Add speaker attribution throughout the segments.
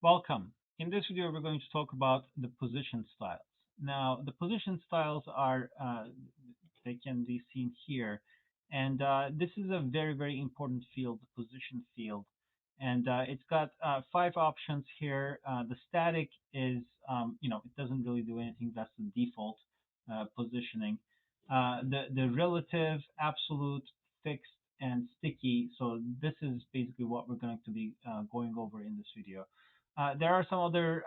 Speaker 1: Welcome. In this video, we're going to talk about the position styles. Now, the position styles are, they can be seen here. And this is a very, very important field, the position field. And it's got five options here. The static is, it doesn't really do anything. That's the default positioning. The relative, absolute, fixed, and sticky. So this is basically what we're going to be going over in this video. There are some other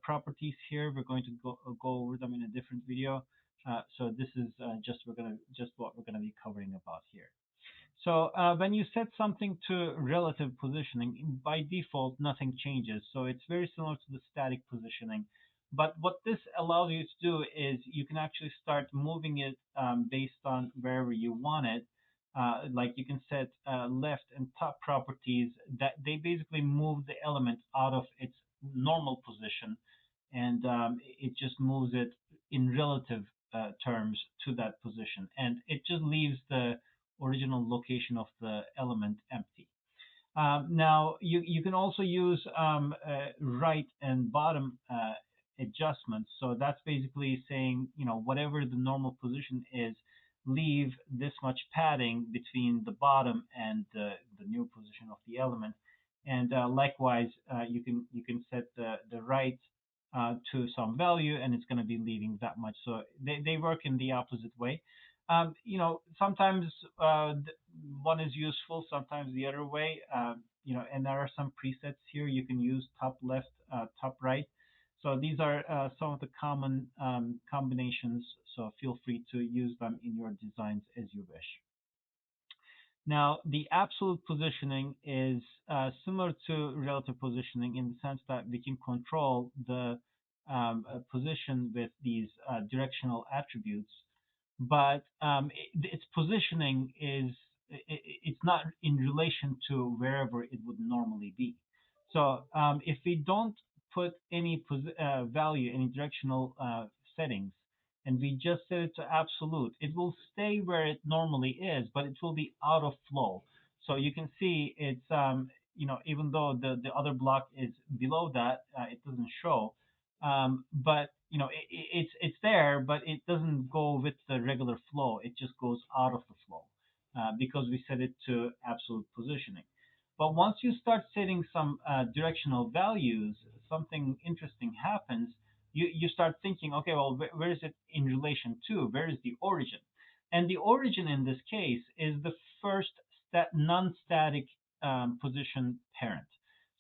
Speaker 1: properties here. We're going to go over them in a different video. So this is just what we're gonna be covering about here. So when you set something to relative positioning, by default nothing changes. So it's very similar to the static positioning. But what this allows you to do is you can actually start moving it based on wherever you want it. Like you can set left and top properties that they basically move the element out of its normal position, and it just moves it in relative terms to that position, and it just leaves the original location of the element empty. Now, you can also use right and bottom adjustments. So that's basically saying, whatever the normal position is, leave this much padding between the bottom and the new position of the element. And likewise, you can set the right to some value, and it's going to be leaving that much. So they work in the opposite way. Sometimes one is useful, sometimes the other way. And there are some presets here. You can use top left, top right. So these are some of the common combinations. So feel free to use them in your designs as you wish. Now, the absolute positioning is similar to relative positioning in the sense that we can control the position with these directional attributes, but its positioning it's not in relation to wherever it would normally be. So if we don't put any value, any directional settings, and we just set it to absolute, it will stay where it normally is, but it will be out of flow. So you can see it's, even though the other block is below that, it doesn't show. But it's there, but it doesn't go with the regular flow. It just goes out of the flow because we set it to absolute positioning. But once you start setting some directional values, something interesting happens. You start thinking, okay, well, where is it in relation to? Where is the origin? And the origin in this case is the first non-static position parent.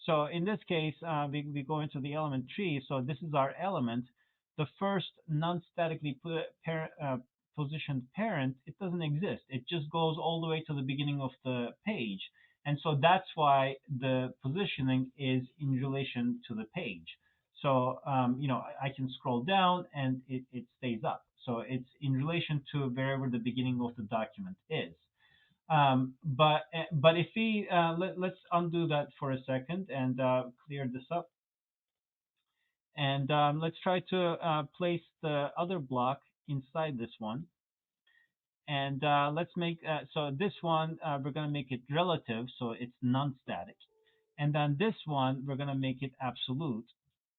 Speaker 1: So in this case, we go into the element tree. So this is our element. The first non-statically positioned parent, it doesn't exist. It just goes all the way to the beginning of the page. And so that's why the positioning is in relation to the page. So, I can scroll down and it stays up. So it's in relation to wherever the beginning of the document is. But if we let's undo that for a second and clear this up, and let's try to place the other block inside this one, and let's make so this one we're going to make it relative, so it's non-static, and then this one we're going to make it absolute.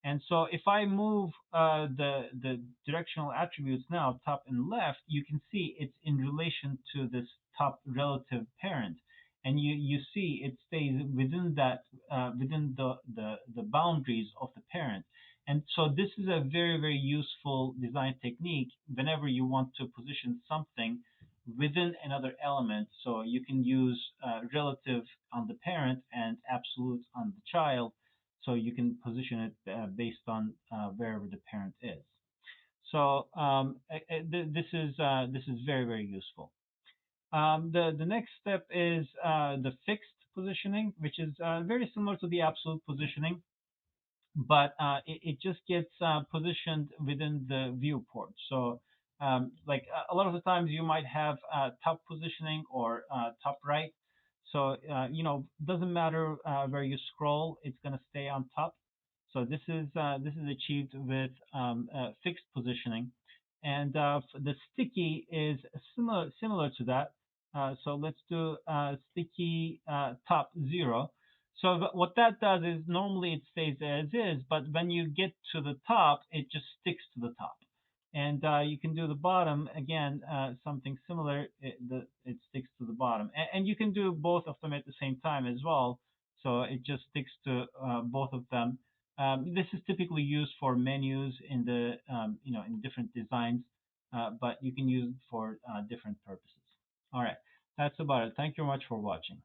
Speaker 1: And so if I move the directional attributes now, top and left, you can see it's in relation to this top relative parent. And you see it stays within that within the boundaries of the parent. And so this is a very, very useful design technique whenever you want to position something within another element. So you can use relative on the parent and absolute on the child, so you can position it based on wherever the parent is. So this is very, very useful. The next step is the fixed positioning, which is very similar to the absolute positioning, but it just gets positioned within the viewport. So like a lot of the times you might have top positioning or top right. So doesn't matter where you scroll, it's going to stay on top. So this is achieved with fixed positioning, and the sticky is similar to that. So let's do sticky top 0. So what that does is normally it stays as is, but when you get to the top, it just sticks to the top. And you can do the bottom again, something similar. It sticks to the bottom, and you can do both of them at the same time as well. So it just sticks to both of them. This is typically used for menus in the in different designs, but you can use it for different purposes. All right, that's about it. Thank you very much for watching.